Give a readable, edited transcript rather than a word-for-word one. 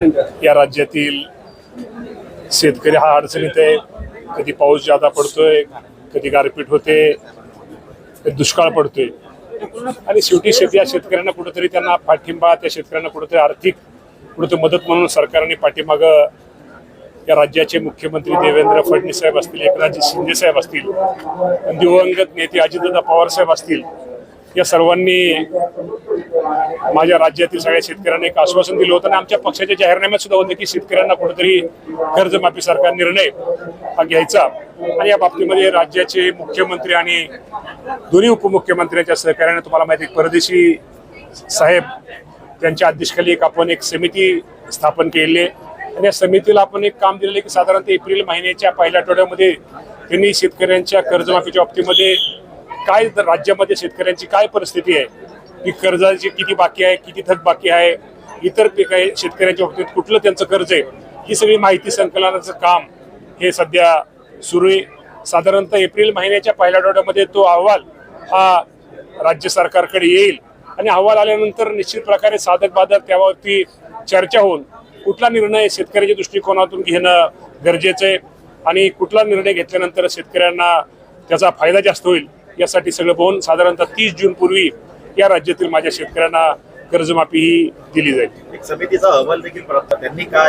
या राज्यातील शेतकरी हा अडचणीत आहे. कधी पाऊस जादा पडतोय, कधी गारपीट होते, कधी दुष्काळ पडतोय आणि शेवटी या शेतकऱ्यांना कुठेतरी त्यांना पाठिंबा, त्या शेतकऱ्यांना कुठेतरी आर्थिक कुठेतरी मदत म्हणून सरकारने पाठीमागं या राज्याचे मुख्यमंत्री देवेंद्र फडणवीस साहेब असतील, एकनाथ शिंदे साहेब असतील, दिवंगत नेते अजितदादा पवार साहेब असतील, या सर्वांनी माझ्या राज्यातील सगळ्या शेतकऱ्यांना एक आश्वासन दिलं होतं आणि आमच्या पक्षाच्या जाहीरनाम्यात सुद्धा होतं की शेतकऱ्यांना कुठेतरी कर्जमाफीसारखा निर्णय हा घ्यायचा आणि या बाबतीमध्ये राज्याचे मुख्यमंत्री आणि दोन्ही उपमुख्यमंत्र्यांच्या सहकार्याने तुम्हाला माहिती आहे परदेशी साहेब त्यांच्या अध्यक्षतेखाली आपण एक समिती स्थापन केली आहे आणि या समितीला आपण एक काम दिलेलं आहे की साधारणतः एप्रिल महिन्याच्या पहिल्या आठवड्यामध्ये त्यांनी शेतकऱ्यांच्या कर्जमाफीच्या बाबतीमध्ये काय राज्यामध्ये शेतकऱ्यांची काय परिस्थिती आहे, की कर्जाची किती बाकी आहे, किती थक बाकी आहे, इतर काही शेतकऱ्यांच्या बाबतीत कुठलं त्यांचं कर्ज आहे, ही सगळी माहिती संकलनाचं काम हे सध्या सुरू आहे. साधारणतः एप्रिल महिन्याच्या पहिल्या आठवड्यामध्ये तो अहवाल हा राज्य सरकारकडे येईल आणि अहवाल आल्यानंतर निश्चित प्रकारे साधक बाधक त्यावरती चर्चा होऊन कुठला निर्णय शेतकऱ्याच्या दृष्टिकोनातून घेणं गरजेचं आहे आणि कुठला निर्णय घेतल्यानंतर शेतकऱ्यांना त्याचा फायदा जास्त होईल यासाठी सगळं पाहून साधारणतः 30 जून पूर्वी या राज्यातील माझ्या शेतकऱ्यांना कर्जमाफी ही दिली जाईल. एक समितीचा अहवाल देखील त्यांनी काय